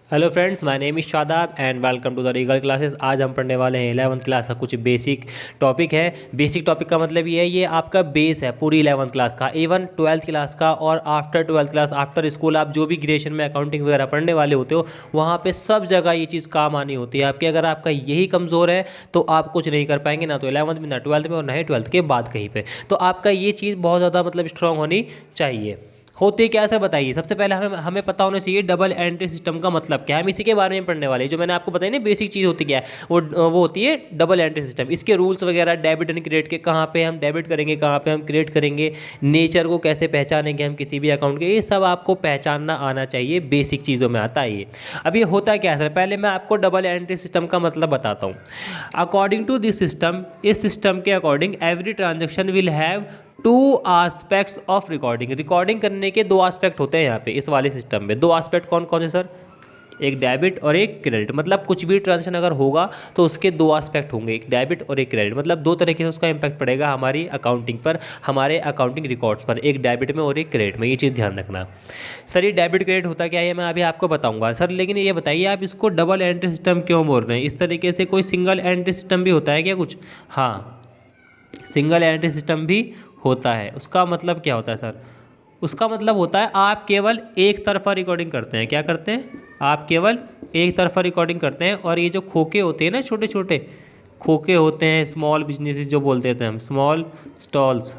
Hello friends, my name is Shadab and welcome to the regal classes. आज हम पढ़ने वाले हैं 11वीं क्लास का कुछ बेसिक टॉपिक है। बेसिक टॉपिक का मतलब ये है, ये आपका बेस है पूरी 11वीं क्लास का, इवन 12th क्लास का और after 12th class, after school आप जो भी ग्रेजुएशन में अकाउंटिंग वगैरह पढ़ने वाले होते हो, वहाँ पे सब जगह ये चीज़ काम आनी होती है आपकी। अगर आपका यही कमज़ोर है तो आप कुछ नहीं कर पाएंगे, ना तो 11th में, ना 12th में, और ना ही 12th के बाद कहीं पर। तो आपका ये चीज़ बहुत ज़्यादा मतलब स्ट्रांग होनी चाहिए। होते क्या सर बताइए। सबसे पहले हमें हमें पता होना चाहिए डबल एंट्री सिस्टम का मतलब क्या है। हम इसी के बारे में पढ़ने वाले हैं। जो मैंने आपको बताई ना बेसिक चीज़ होती क्या है, वो होती है डबल एंट्री सिस्टम। इसके रूल्स वगैरह, डेबिट एंड क्रेडिट के, कहाँ पे हम डेबिट करेंगे, कहाँ पे हम क्रेडिट करेंगे, नेचर को कैसे पहचानेंगे हम किसी भी अकाउंट के, ये सब आपको पहचानना आना चाहिए। बेसिक चीज़ों में आता है ये। अब ये होता क्या है सर, पहले मैं आपको डबल एंट्री सिस्टम का मतलब बताता हूँ। अकॉर्डिंग टू दिस सिस्टम, इस सिस्टम के according every transaction will have two aspects of recording. Recording करने के दो आस्पेक्ट होते हैं यहाँ पे इस वाले सिस्टम में। दो आस्पेक्ट कौन कौन से सर? एक डेबिट और एक क्रेडिट। मतलब कुछ भी ट्रांजेक्शन अगर होगा तो उसके दो आस्पेक्ट होंगे, एक डेबिट और एक क्रेडिट। मतलब दो तरीके से उसका इम्पैक्ट पड़ेगा हमारी अकाउंटिंग पर, हमारे अकाउंटिंग रिकॉर्ड्स पर, एक डेबिट में और एक क्रेडिट में। ये चीज़ ध्यान रखना सर। ये डेबिट क्रेडिट होता क्या है मैं अभी आपको बताऊंगा सर, लेकिन ये बताइए आप इसको डबल एंट्री सिस्टम क्यों बोल रहे हैं? इस तरीके से कोई सिंगल एंट्री सिस्टम भी होता है क्या कुछ? हाँ, सिंगल एंट्री सिस्टम भी होता है। उसका मतलब क्या होता है सर? उसका मतलब होता है आप केवल एक तरफा रिकॉर्डिंग करते हैं। क्या करते हैं? आप केवल एक तरफा रिकॉर्डिंग करते हैं। और ये जो खोखे होते हैं ना, छोटे छोटे खोखे होते हैं, स्मॉल बिजनेसेस जो बोलते थे हम, स्मॉल स्टॉल्स,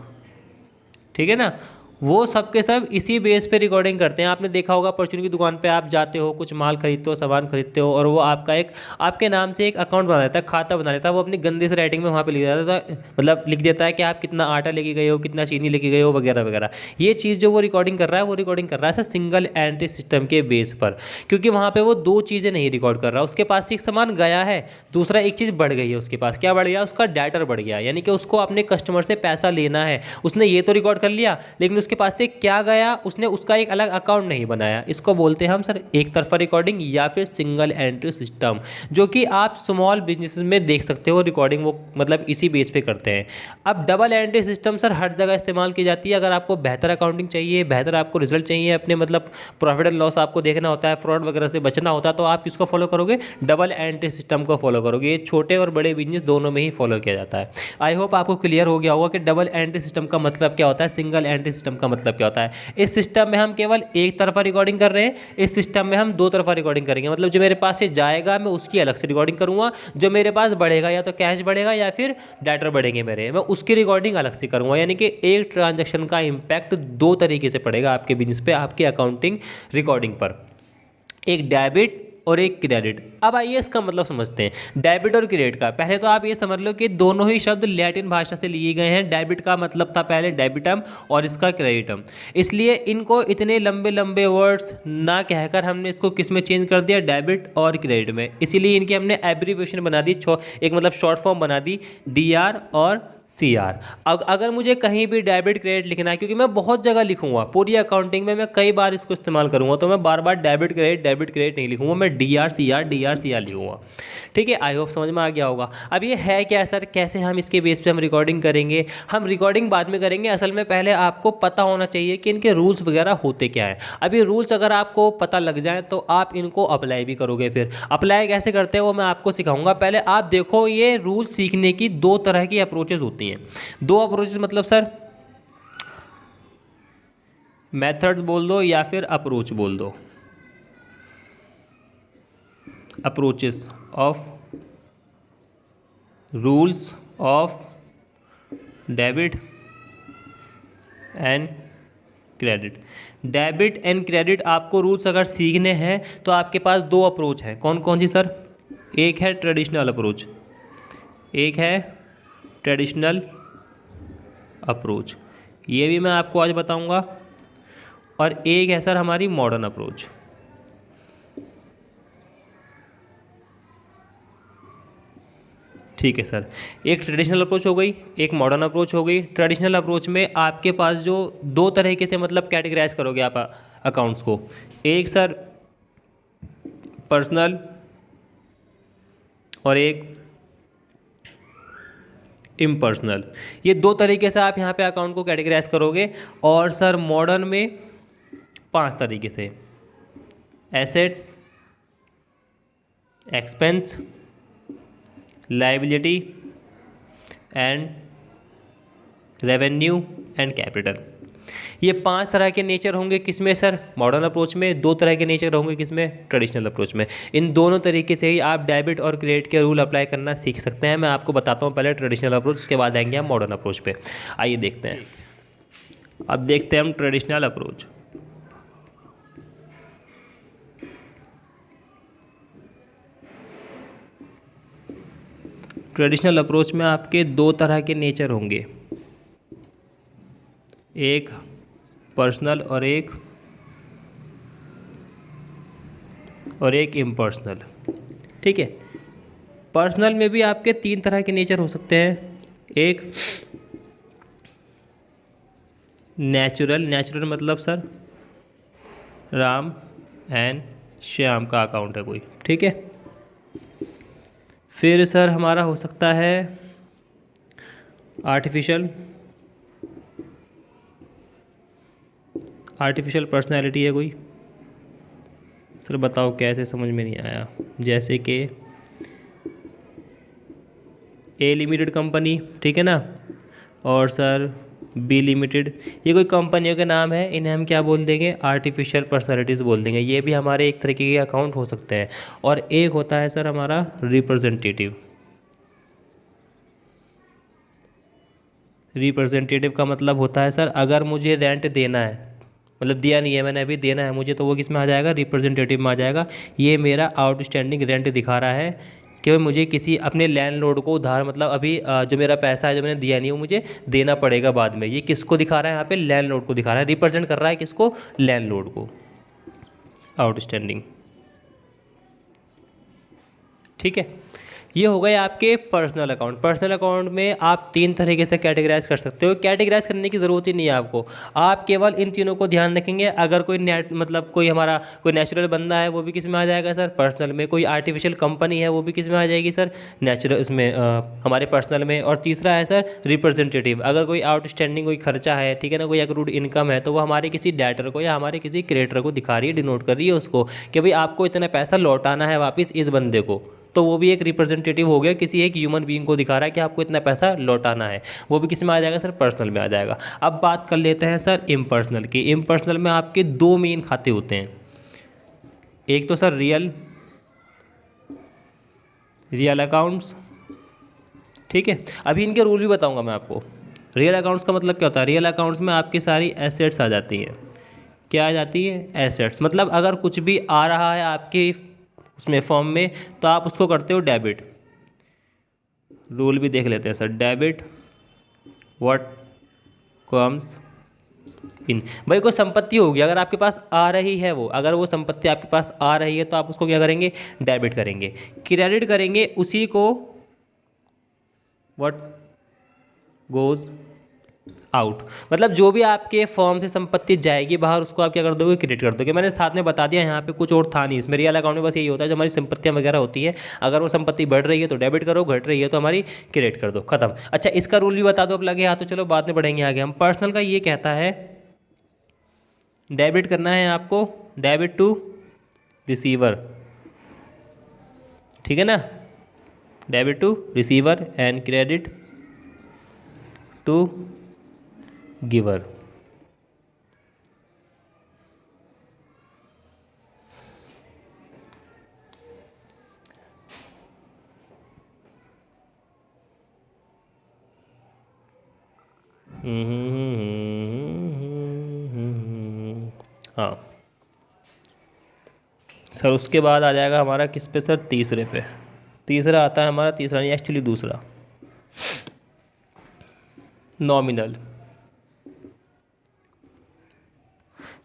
ठीक है ना, वो सब के सब इसी बेस पे रिकॉर्डिंग करते हैं। आपने देखा होगा परचून की दुकान पे आप जाते हो, कुछ माल खरीदते हो, सामान खरीदते हो, और वो आपका एक आपके नाम से एक अकाउंट बना लेता है, खाता बना लेता है। वो अपनी गंदी से राइटिंग में वहाँ पे लिख देता है, मतलब लिख देता है कि आप कितना आटा लेके गए हो, कितना चीनी लेके गए हो, वगैरह वगैरह। ये चीज़ जो वो रिकॉर्डिंग कर रहा है, वो रिकॉर्डिंग कर रहा है सर सिंगल एंट्री सिस्टम के बेस पर, क्योंकि वहाँ पर वो दो चीज़ें नहीं रिकॉर्ड कर रहा। उसके पास से एक सामान गया है, दूसरा एक चीज़ बढ़ गई है उसके पास। क्या बढ़ गया? उसका डेटर बढ़ गया, यानी कि उसको अपने कस्टमर से पैसा लेना है। उसने ये तो रिकॉर्ड कर लिया, लेकिन उसके पास से क्या गया, उसने उसका एक अलग अकाउंट नहीं बनाया। इसको बोलते हैं हम सर एक तरफा रिकॉर्डिंग या फिर सिंगल एंट्री सिस्टम, जो कि आप स्मॉल बिजनेस में देख सकते हो रिकॉर्डिंग, वो मतलब इसी बेस पे करते हैं। अब डबल एंट्री सिस्टम सर हर जगह इस्तेमाल की जाती है। अगर आपको बेहतर अकाउंटिंग चाहिए, बेहतर आपको रिजल्ट चाहिए अपने, मतलब प्रॉफिट एंड लॉस आपको देखना होता है, फ्रॉड वगैरह से बचना होता है, तो आप किसको फॉलो करोगे? डबल एंट्री सिस्टम को फॉलो करोगे। ये छोटे और बड़े बिजनेस दोनों में ही फॉलो किया जाता है। आई होप आपको क्लियर हो गया होगा कि डबल एंट्री सिस्टम का मतलब क्या होता है, सिंगल एंट्री सिस्टम का मतलब क्या होता है। इस सिस्टम में हम केवल एक तरफा रिकॉर्डिंग कर रहे हैं, इस सिस्टम में हम दो तरफा रिकॉर्डिंग करेंगे। मतलब जो मेरे पास से जाएगा मैं उसकी अलग से रिकॉर्डिंग करूंगा, जो मेरे पास बढ़ेगा या तो कैश बढ़ेगा या फिर डेटर बढ़ेंगे मेरे, मैं उसकी रिकॉर्डिंग अलग से करूंगा। यानी कि एक ट्रांजैक्शन का इंपैक्ट दो तरीके से पड़ेगा आपके बिजनेस पे, आपके अकाउंटिंग रिकॉर्डिंग पर, एक डेबिट और एक क्रेडिट। अब आइए इसका मतलब समझते हैं डेबिट और क्रेडिट का। पहले तो आप ये समझ लो कि दोनों ही शब्द लैटिन भाषा से लिए गए हैं। डेबिट का मतलब था पहले डेबिटम और इसका क्रेडिटम, इसलिए इनको इतने लंबे लंबे वर्ड्स ना कहकर हमने इसको किस में चेंज कर दिया, डेबिट और क्रेडिट में। इसीलिए इनकी हमने एब्रीविएशन बना दी, एक मतलब शॉर्ट फॉर्म बना दी, DR और CR। अगर मुझे कहीं भी डेबिट क्रेडिट लिखना है, क्योंकि मैं बहुत जगह लिखूंगा पूरी अकाउंटिंग में, मैं कई बार इसको इस्तेमाल करूंगा, तो मैं बार बार डेबिट क्रेडिट नहीं लिखूंगा, मैं DR CR लिखूंगा। ठीक है, आई होप समझ में आ गया होगा। अब ये है क्या सर, कैसे हम इसके बेस पे हम रिकॉर्डिंग करेंगे? हम रिकॉर्डिंग बाद में करेंगे, असल में पहले आपको पता होना चाहिए कि इनके रूल्स वगैरह होते क्या हैं। अब ये रूल्स अगर आपको पता लग जाए तो आप इनको अप्लाई भी करोगे। फिर अप्लाई कैसे करते हैं वो मैं आपको सिखाऊंगा। पहले आप देखो, ये रूल्स सीखने की दो तरह की अप्रोचेज होती हैं। दो अप्रोचेज मतलब सर मेथड्स बोल दो या फिर अप्रोच बोल दो, approaches of rules of debit and credit. Debit and credit आपको रूल्स अगर सीखने हैं तो आपके पास दो अप्रोच है। कौन कौन सी सर? एक है ट्रेडिशनल अप्रोच, एक है ट्रेडिशनल अप्रोच, ये भी मैं आपको आज बताऊंगा, और एक है सर हमारी मॉडर्न अप्रोच। ठीक है सर, एक ट्रेडिशनल अप्रोच हो गई, एक मॉडर्न अप्रोच हो गई। ट्रेडिशनल अप्रोच में आपके पास जो दो तरीके से मतलब कैटेगराइज करोगे आप अकाउंट्स को, एक सर पर्सनल और एक इम्पर्सनल। ये दो तरीके से आप यहाँ पे अकाउंट को कैटेगराइज करोगे। और सर मॉडर्न में 5 तरीके से, assets, expense, liability and revenue and capital. ये 5 तरह के नेचर होंगे किसमें सर? मॉडर्न अप्रोच में। 2 तरह के नेचर होंगे किसमें? ट्रेडिशनल अप्रोच में। इन दोनों तरीके से ही आप डेबिट और क्रेडिट के रूल अप्लाई करना सीख सकते हैं। मैं आपको बताता हूँ पहले ट्रेडिशनल अप्रोच, उसके बाद आएंगे हम मॉडर्न अप्रोच पे। आइए देखते हैं। अब देखते हैं हम ट्रेडिशनल अप्रोच। ट्रेडिशनल अप्रोच में आपके 2 तरह के नेचर होंगे, एक पर्सनल और एक इम्पर्सनल। ठीक है। पर्सनल में भी आपके 3 तरह के नेचर हो सकते हैं। एक नेचुरल मतलब सर राम एंड श्याम का अकाउंट है कोई। ठीक है। फिर सर हमारा हो सकता है आर्टिफिशियल पर्सनैलिटी है कोई। सर बताओ कैसे, समझ में नहीं आया। जैसे कि ए लिमिटेड कंपनी, ठीक है ना, और सर बी लिमिटेड, ये कोई कंपनियों के नाम है, इन्हें हम क्या बोल देंगे? आर्टिफिशियल पर्सनैलिटीज़ बोल देंगे। ये भी हमारे एक तरीके के अकाउंट हो सकते हैं। और एक होता है सर हमारा रिप्रेजेंटेटिव का मतलब होता है सर अगर मुझे रेंट देना है, मतलब दिया नहीं है मैंने, अभी देना है मुझे, तो वो किस में आ जाएगा? रिप्रेजेंटेटिव में आ जाएगा। ये मेरा आउटस्टैंडिंग रेंट दिखा रहा है कि मुझे किसी अपने लैंडलॉर्ड को उधार, मतलब अभी जो मेरा पैसा है जो मैंने दिया नहीं वो मुझे देना पड़ेगा बाद में। ये किसको दिखा रहा है? यहाँ पे लैंडलॉर्ड को दिखा रहा है। रिप्रेजेंट कर रहा है किसको? लैंडलॉर्ड को। आउटस्टैंडिंग। ठीक है। ये हो गए आपके पर्सनल अकाउंट। पर्सनल अकाउंट में आप 3 तरीके से कैटेगराइज कर सकते हो। कैटेगराइज करने की ज़रूरत ही नहीं है आपको, आप केवल इन तीनों को ध्यान रखेंगे। अगर कोई मतलब कोई हमारा कोई नेचुरल बंदा है वो भी किस में आ जाएगा सर? पर्सनल में। कोई आर्टिफिशियल कंपनी है वो भी किस में आ जाएगी सर? नेचुरल, इसमें हमारे पर्सनल में। और तीसरा है सर रिप्रेजेंटेटिव। अगर कोई आउटस्टैंडिंग कोई खर्चा है, ठीक है ना, कोई अक्रूड इनकम है, तो वो हमारे किसी डेटर को या हमारे किसी क्रेडिटर को दिखा रही है, डिनोट कर रही है उसको कि भाई आपको इतना पैसा लौटाना है वापस इस बंदे को। तो वो भी एक रिप्रेजेंटेटिव हो गया, किसी एक ह्यूमन बीइंग को दिखा रहा है कि आपको इतना पैसा लौटाना है। वो भी किस में आ जाएगा सर? पर्सनल में आ जाएगा। अब बात कर लेते हैं सर इम्पर्सनल की। इम्पर्सनल में आपके 2 मेन खाते होते हैं। एक तो सर रियल अकाउंट्स, ठीक है। अभी इनके रूल भी बताऊंगा मैं आपको। रियल अकाउंट्स का मतलब क्या होता है? रियल अकाउंट्स में आपकी सारी एसेट्स आ जाती हैं। क्या आ जाती है? एसेट्स। मतलब अगर कुछ भी आ रहा है आपके उसमें फॉर्म में तो आप उसको करते हो डेबिट। रूल भी देख लेते हैं sir. Debit what comes in. भाई कोई संपत्ति होगी अगर आपके पास आ रही है, वो अगर वो संपत्ति आपके पास आ रही है तो आप उसको क्या करेंगे? डेबिट करेंगे। क्रेडिट करेंगे उसी को व्हाट गोज आउट। मतलब जो भी आपके फॉर्म से संपत्ति जाएगी बाहर उसको आप क्या कर दोगे? क्रेडिट कर दोगे। मैंने साथ में बता दिया, यहाँ पे कुछ और था नहीं। इसमें रियल अकाउंट में बस यही होता है, जो हमारी संपत्तियाँ वगैरह होती है, अगर वो संपत्ति बढ़ रही है तो डेबिट करो, घट रही है तो हमारी क्रेडिट कर दो, खत्म। अच्छा इसका रूल भी बता दो अब लगे हाथ, तो चलो बाद में बढ़ेंगे आगे हम। पर्सनल का ये कहता है डेबिट करना है आपको, डेबिट टू रिसीवर, ठीक है ना, debit to receiver and credit to giver. हाँ सर, उसके बाद आ जाएगा हमारा किस पे सर? तीसरे पे। तीसरा आता है हमारा, तीसरा नहीं एक्चुअली दूसरा, नॉमिनल।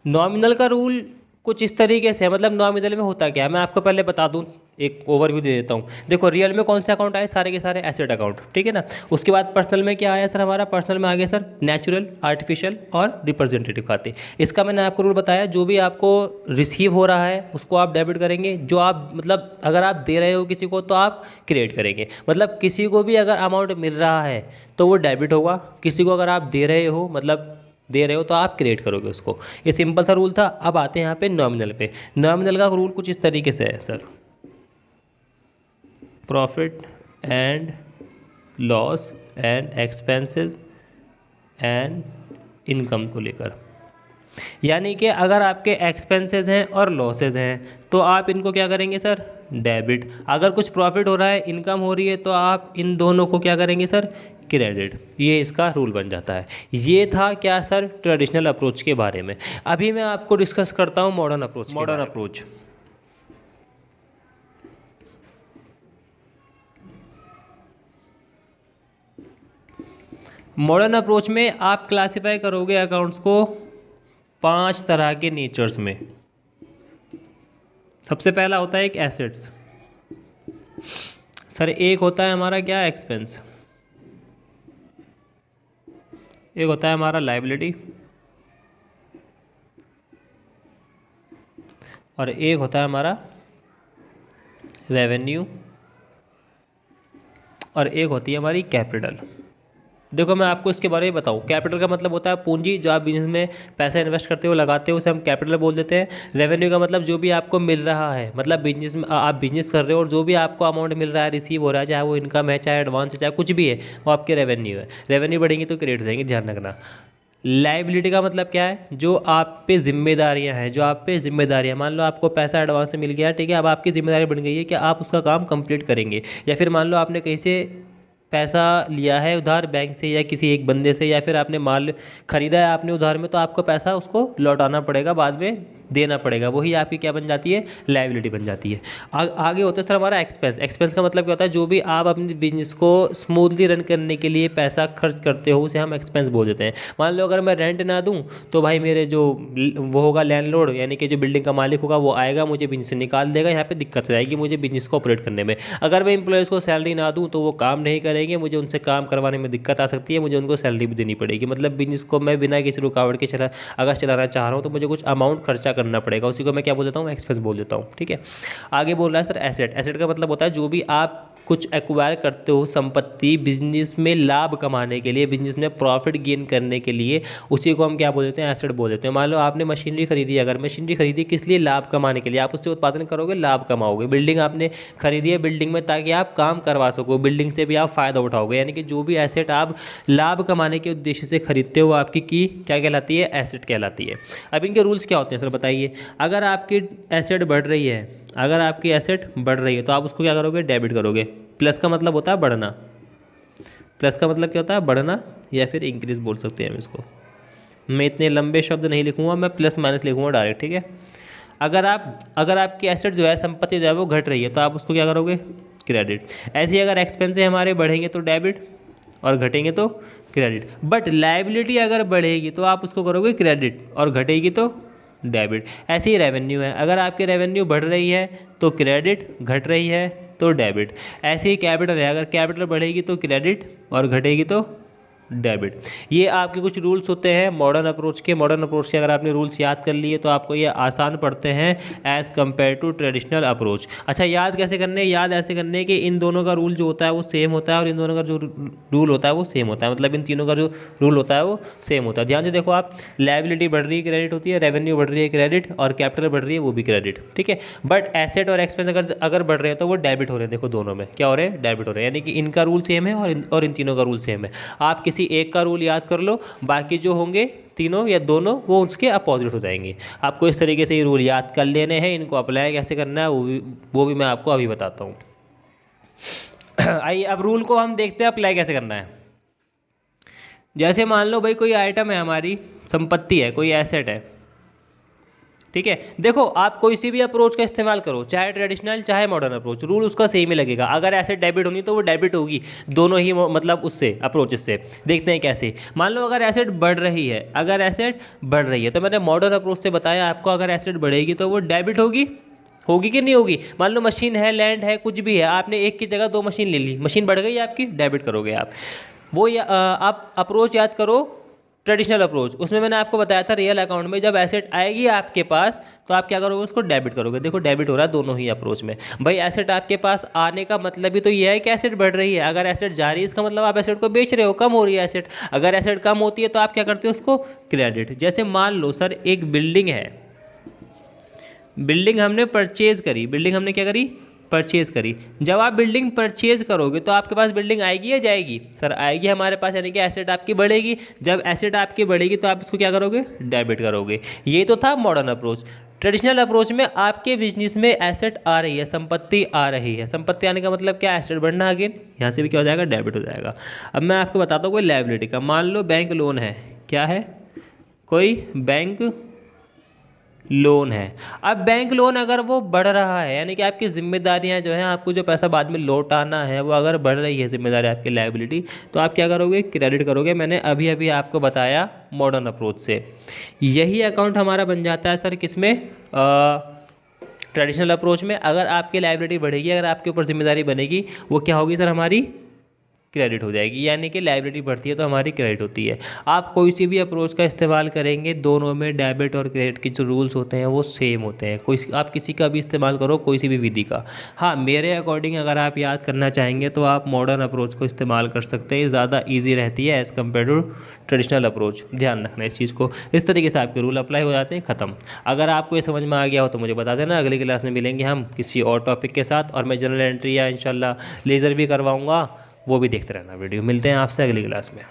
नॉमिनल का रूल कुछ इस तरीके से है। मतलब नॉमिनल में होता क्या है मैं आपको पहले बता दूं, एक ओवरव्यू दे देता हूं। देखो रियल में कौन से अकाउंट आए? सारे के सारे एसेट अकाउंट, ठीक है ना। उसके बाद पर्सनल में क्या आया सर? हमारा पर्सनल में आ गया सर नेचुरल, आर्टिफिशियल और रिप्रेजेंटेटिव खाते। इसका मैंने आपको रूल बताया, जो भी आपको रिसीव हो रहा है उसको आप डेबिट करेंगे। जो आप मतलब अगर आप दे रहे हो किसी को तो आप क्रेडिट करेंगे। मतलब किसी को भी अगर अमाउंट मिल रहा है तो वो डेबिट होगा, किसी को अगर आप दे रहे हो मतलब दे रहे हो तो आप क्रिएट करोगे उसको। ये सिंपल सा रूल था। अब आते हैं यहाँ पे नॉमिनल पे। नॉमिनल का रूल कुछ इस तरीके से है sir. Profit and loss and expenses and income को लेकर। यानी कि अगर आपके एक्सपेंसेस हैं और लॉसेज हैं तो आप इनको क्या करेंगे सर, डेबिट। अगर कुछ प्रॉफिट हो रहा है, इनकम हो रही है, तो आप इन दोनों को क्या करेंगे सर, क्रेडिट। ये इसका रूल बन जाता है। ये था क्या सर, ट्रेडिशनल अप्रोच के बारे में। अभी मैं आपको डिस्कस करता हूँ मॉडर्न अप्रोच। मॉडर्न अप्रोच में आप क्लासिफाई करोगे अकाउंट्स को 5 तरह के नेचर्स में। सबसे पहला होता है एक एसेट्स। सर एक होता है हमारा क्या, एक्सपेंस। एक होता है हमारा लायबिलिटी, और एक होता है हमारा रेवेन्यू, और एक होती है हमारी कैपिटल। देखो मैं आपको इसके बारे में बताऊं। कैपिटल का मतलब होता है पूंजी, जो आप बिजनेस में पैसा इन्वेस्ट करते हो, लगाते हो, उसे हम कैपिटल बोल देते हैं। रेवेन्यू का मतलब जो भी आपको मिल रहा है, मतलब बिजनेस में आप बिजनेस कर रहे हो और जो भी आपको अमाउंट मिल रहा है, रिसीव हो रहा है, चाहे वो इनकम है, चाहे एडवांस है, चाहे कुछ भी है, वो आपके रेवेन्यू है। रेवेन्यू बढ़ेंगी तो क्रेडिट हो जाएंगे, ध्यान रखना। लायबिलिटी का मतलब क्या है, जो आप पे जिम्मेदारियां हैं, जो आप पे जिम्मेदारियां, मान लो आपको पैसा एडवांस से मिल गया, ठीक है, अब आपकी जिम्मेदारी बन गई है कि आप उसका काम कंप्लीट करेंगे। या फिर मान लो आपने कहीं से पैसा लिया है उधार, बैंक से या किसी एक बंदे से, या फिर आपने माल खरीदा है आपने उधार में, तो आपको पैसा उसको लौटाना पड़ेगा, बाद में देना पड़ेगा। वही आपकी क्या बन जाती है, लायबिलिटी बन जाती है। आगे होता है सर हमारा एक्सपेंस। एक्सपेंस का मतलब क्या होता है, जो भी आप अपने बिजनेस को स्मूथली रन करने के लिए पैसा खर्च करते हो, उसे हम एक्सपेंस बोल देते हैं। मान लो अगर मैं रेंट ना दूं तो भाई मेरे जो वो होगा लैंडलॉर्ड, यानी कि जो बिल्डिंग का मालिक होगा, वो आएगा, मुझे बिजनेस से निकाल देगा। यहाँ पे दिक्कत हो जाएगी मुझे बिजनेस को ऑपरेट करने में। अगर मैं एम्प्लॉयज़ को सैलरी ना दूँ तो वो काम नहीं करेंगे, मुझे उनसे काम करवाने में दिक्कत आ सकती है, मुझे उनको सैलरी भी देनी पड़ेगी। मतलब बिजनेस को मैं बिना किसी रुकावट के अगर चलाना चाह रहा हूँ तो मुझे कुछ अमाउंट खर्चा करना पड़ेगा, उसी को मैं क्या बोल देता हूँ, एक्सपेंस बोल देता हूँ। ठीक है, आगे बोल रहा है सर एसेट। एसेट का मतलब होता है जो भी आप कुछ एक्वायर करते हो संपत्ति बिजनेस में लाभ कमाने के लिए, बिजनेस में प्रॉफिट गेन करने के लिए, उसी को हम क्या बोल देते हैं, एसेट बोल देते हैं। मान लो आपने मशीनरी खरीदी, अगर मशीनरी खरीदी किस लिए, लाभ कमाने के लिए, आप उससे उत्पादन करोगे, लाभ कमाओगे। बिल्डिंग आपने खरीदी है बिल्डिंग में ताकि आप काम करवा सको, बिल्डिंग से भी आप फ़ायदा उठाओगे। यानी कि जो भी एसेट आप लाभ कमाने के उद्देश्य से खरीदते हो, आपकी की क्या कहलाती है, एसेट कहलाती है। अब इनके रूल्स क्या होते हैं सर बताइए। अगर आपकी एसेट बढ़ रही है, अगर आपकी एसेट बढ़ रही है तो आप उसको क्या करोगे, डेबिट करोगे। प्लस का मतलब होता है बढ़ना, प्लस का मतलब क्या होता है, बढ़ना, या फिर इंक्रीज बोल सकते हैं हम इसको। मैं इतने लंबे शब्द नहीं लिखूंगा, मैं प्लस माइनस लिखूंगा डायरेक्ट, ठीक है। अगर आपकी एसेट जो है, संपत्ति जो है वो घट रही है तो आप उसको क्या करोगे, क्रेडिट। ऐसे ही अगर एक्सपेंसेस हमारे बढ़ेंगे तो डेबिट और घटेंगे तो क्रेडिट। बट लायबिलिटी अगर बढ़ेगी तो आप उसको करोगे क्रेडिट और घटेगी तो डेबिट। ऐसे ही रेवेन्यू है, अगर आपकी रेवेन्यू बढ़ रही है तो क्रेडिट, घट रही है तो डेबिट। ऐसे ही कैपिटल है, अगर कैपिटल बढ़ेगी तो क्रेडिट और घटेगी तो डेबिट। ये आपके कुछ रूल्स होते हैं मॉडर्न अप्रोच के। मॉडर्न अप्रोच के अगर आपने रूल्स याद कर लिए तो आपको ये आसान पड़ते हैं as compared to traditional approach. अच्छा, याद कैसे करने, याद ऐसे करने कि इन दोनों का रूल जो होता है वो सेम होता है और इन दोनों का जो रूल होता है वो सेम होता है। मतलब इन तीनों का जो रूल होता है वो सेम होता है। ध्यान से देखो आप, लायबिलिटी बढ़ रही है क्रेडिट होती है, रेवेन्यू बढ़ रही है क्रेडिट, और कैपिटल बढ़ रही है वो भी क्रेडिट, ठीक है। बट एसेट और एक्सपेंस अगर बढ़ रहे हैं तो वो डेबिट हो रहे हैं। देखो दोनों में क्या हो रहे हैं, डेबिट हो रहे हैं। यानी कि इनका रूल सेम है और इन तीनों का रूल सेम है। आप किसी एक का रूल याद कर लो, बाकी जो होंगे तीनों या दोनों वो उसके अपोजिट हो जाएंगे। आपको इस तरीके से ये रूल याद कर लेने हैं। इनको अप्लाई कैसे करना है वो भी मैं आपको अभी बताता हूँ। आइए अब रूल को हम देखते हैं अप्लाई कैसे करना है। जैसे मान लो भाई कोई आइटम है, हमारी संपत्ति है, कोई एसेट है, ठीक है। देखो आप कोई सी भी अप्रोच का इस्तेमाल करो, चाहे ट्रेडिशनल चाहे मॉडर्न अप्रोच, रूल उसका सेम ही लगेगा। अगर एसेट डेबिट होनी तो वो डेबिट होगी, दोनों ही मतलब उससे अप्रोचेस से। देखते हैं कैसे। मान लो अगर एसेट बढ़ रही है, अगर एसेट बढ़ रही है तो मैंने मॉडर्न अप्रोच से बताया आपको, अगर एसेट बढ़ेगी तो वो डेबिट होगी कि नहीं होगी। मान लो मशीन है, लैंड है, कुछ भी है, आपने एक की जगह 2 मशीन ले ली, मशीन बढ़ गई आपकी, डेबिट करोगे आप। वो आप अप्रोच याद करो ट्रेडिशनल अप्रोच, उसमें मैंने आपको बताया था रियल अकाउंट में जब एसेट आएगी आपके पास तो आप क्या करोगे, उसको डेबिट करोगे। देखो डेबिट हो रहा है दोनों ही अप्रोच में। भाई एसेट आपके पास आने का मतलब ही तो ये है कि एसेट बढ़ रही है। अगर एसेट जा रही है इसका मतलब आप एसेट को बेच रहे हो, कम हो रही है एसेट। अगर एसेट कम होती है तो आप क्या करते हो, उसको क्रेडिट। जैसे मान लो सर एक बिल्डिंग है, बिल्डिंग हमने परचेज करी, बिल्डिंग हमने क्या करी, परचेज करी। जब आप बिल्डिंग परचेज करोगे तो आपके पास बिल्डिंग आएगी या जाएगी? सर आएगी हमारे पास, यानी कि एसेट आपकी बढ़ेगी। जब एसेट आपकी बढ़ेगी तो आप इसको क्या करोगे? डेबिट करोगे। ये तो था मॉडर्न अप्रोच। ट्रेडिशनल अप्रोच में आपके बिजनेस में एसेट आ रही है, संपत्ति आ रही है। संपत्ति आने का मतलब क्या? एसेट बढ़ना। अगेन यहाँ से भी क्या हो जाएगा? डेबिट हो जाएगा। अब मैं आपको बताता हूँ कोई लायबिलिटी का। मान लो बैंक लोन है। क्या है? कोई बैंक लोन है। अब बैंक लोन अगर वो बढ़ रहा है, यानी कि आपकी जिम्मेदारियां जो हैं, आपको जो पैसा बाद में लौटाना है, वो अगर बढ़ रही है जिम्मेदारी आपकी लायबिलिटी, तो आप क्या करोगे? क्रेडिट करोगे। मैंने अभी अभी आपको बताया मॉडर्न अप्रोच से। यही अकाउंट हमारा बन जाता है सर किसमें? ट्रेडिशनल अप्रोच में। अगर आपकी लायबिलिटी बढ़ेगी, अगर आपके ऊपर जिम्मेदारी बनेगी, वो क्या होगी सर? हमारी क्रेडिट हो जाएगी। यानी कि लायबिलिटी बढ़ती है तो हमारी क्रेडिट होती है। आप कोई सी भी अप्रोच का इस्तेमाल करेंगे, दोनों में डेबिट और क्रेडिट के जो रूल्स होते हैं वो सेम होते हैं। आप किसी का भी इस्तेमाल करो, कोई सी भी विधि का। हाँ, मेरे अकॉर्डिंग अगर आप याद करना चाहेंगे तो आप मॉडर्न अप्रोच को इस्तेमाल कर सकते हैं। ज़्यादा ईजी रहती है as compared to traditional approach. ध्यान रखना इस चीज़ को। इस तरीके से आपके रूल अप्लाई हो जाते हैं, ख़त्म। अगर आपको ये समझ में आ गया हो तो मुझे बता देना। अगली क्लास में मिलेंगे हम किसी और टॉपिक के साथ, और मैं जनरल एंट्री या इंशाल्लाह लेज़र भी करवाऊँगा, वो भी देखते रहना वीडियो। मिलते हैं आपसे अगली क्लास में।